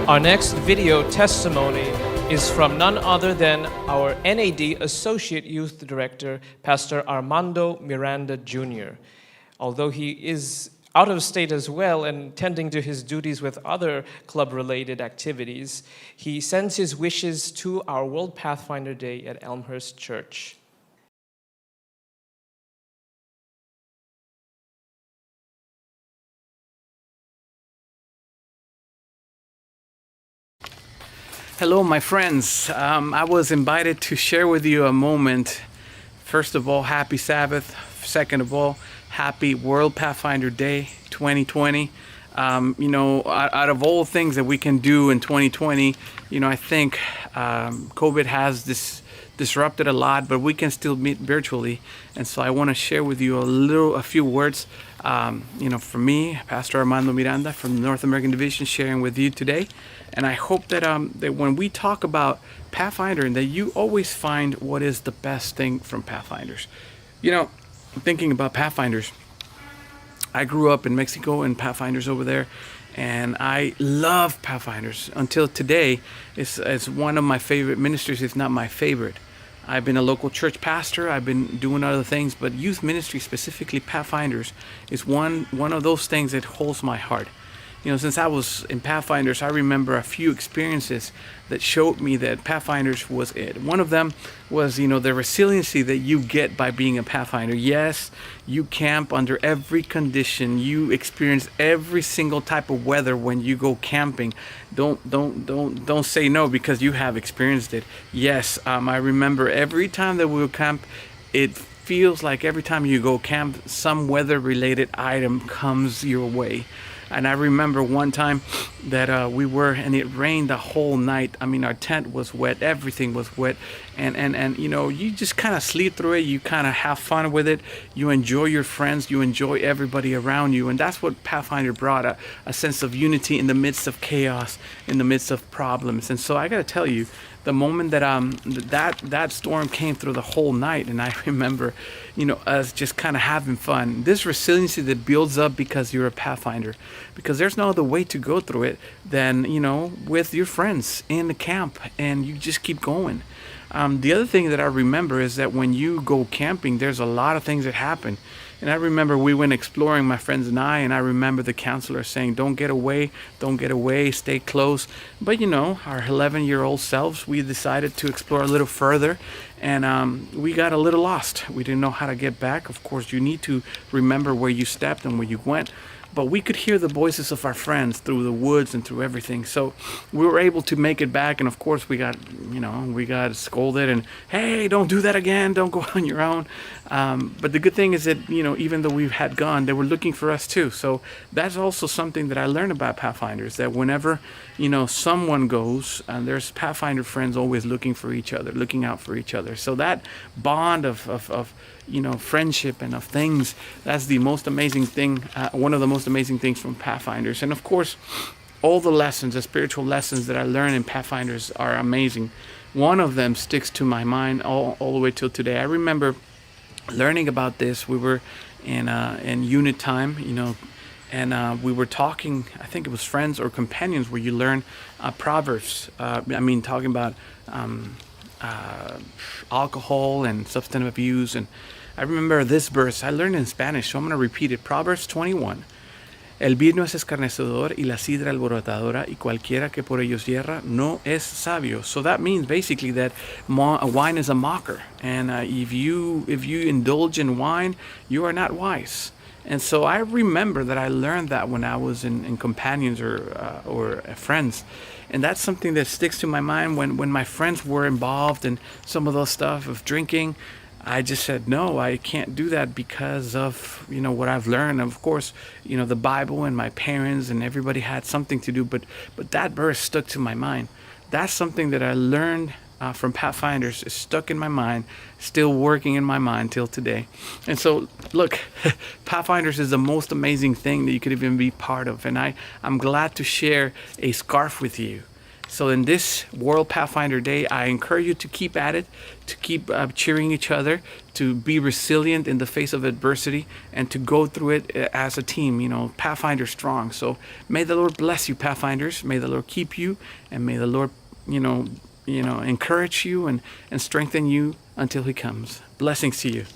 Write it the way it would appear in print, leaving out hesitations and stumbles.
Our next video testimony is from none other than our NAD Associate Youth Director, Pastor Armando Miranda Jr. Although he is out of state as well and tending to his duties with other club-related activities, he sends his wishes to our World Pathfinder Day at Elmhurst Church. Hello, my friends. I was invited to share with you a moment. First of all, happy Sabbath. Second of all, happy World Pathfinder Day 2020. Out of all things that we can do in 2020, I think COVID has disrupted a lot, but we can still meet virtually. And so I want to share with you a few words. From me, Pastor Armando Miranda from the North American Division, sharing with you today. And I hope that that when we talk about Pathfinder, that you always find what is the best thing from Pathfinders. Thinking about Pathfinders, I grew up in Mexico and Pathfinders over there, and I love Pathfinders. Until today, it's one of my favorite ministries, if not my favorite. I've been a local church pastor. I've been doing other things, but youth ministry, specifically Pathfinders, is one of those things that holds my heart. Since I was in Pathfinders, I remember a few experiences that showed me that Pathfinders was it. One of them was, the resiliency that you get by being a Pathfinder. Yes, you camp under every condition. You experience every single type of weather when you go camping. Don't say no, because you have experienced it. Yes, I remember every time that we would camp, it feels like every time you go camp, some weather-related item comes your way. And I remember one time that and it rained the whole night. I mean, our tent was wet, everything was wet, and you just kind of sleep through it. You kind of have fun with it. You enjoy your friends. You enjoy everybody around you, and that's what Pathfinder brought, a sense of unity in the midst of chaos, in the midst of problems. And so I got to tell you, the moment that that storm came through the whole night, and I remember, us just kind of having fun. This resiliency that builds up because you're a Pathfinder, because there's no other way to go through it than, with your friends in the camp, and you just keep going. The other thing that I remember is that when you go camping, there's a lot of things that happen. And I remember we went exploring, my friends and I remember the counselor saying, don't get away, stay close. But our 11-year-old selves, we decided to explore a little further, and we got a little lost. We didn't know how to get back. Of course, you need to remember where you stepped and where you went. But we could hear the voices of our friends through the woods and through everything. So we were able to make it back. And of course, we got scolded and, hey, don't do that again. Don't go on your own. But the good thing is that, even though we had gone, they were looking for us too. So that's also something that I learned about Pathfinders, that whenever, someone goes, and there's Pathfinder friends always looking for each other, looking out for each other. So that bond of friendship and of things, that's the most amazing thing, one of the most amazing things from Pathfinders. And of course, all the lessons, the spiritual lessons that I learned in Pathfinders are amazing. One of them sticks to my mind all the way till today. I remember learning about this. We were in unit time, and we were talking, I think it was friends or companions, where you learn Proverbs. Talking about alcohol and substance abuse. And I remember this verse. I learned in Spanish, so I'm going to repeat it. Proverbs 21. El vino es escarnecedor y la sidra alborotadora, y cualquiera que por ellos hierra no es sabio. So that means basically that wine is a mocker, and if you indulge in wine, you are not wise. And so I remember that I learned that when I was in companions or friends. And that's something that sticks to my mind. When my friends were involved in some of those stuff of drinking, I just said, no, I can't do that because of, what I've learned. Of course, the Bible and my parents and everybody had something to do, but that verse stuck to my mind. That's something that I learned from Pathfinders. Is stuck in my mind, still working in my mind till today. And so, look, Pathfinders is the most amazing thing that you could even be part of. And I'm glad to share a scarf with you, So in this World Pathfinder Day, I encourage you to keep at it, to keep cheering each other, to be resilient in the face of adversity, and to go through it as a team, you know, Pathfinder strong. So may the Lord bless you, Pathfinders. May the Lord keep you, and may the Lord, encourage you and strengthen you until he comes. Blessings to you.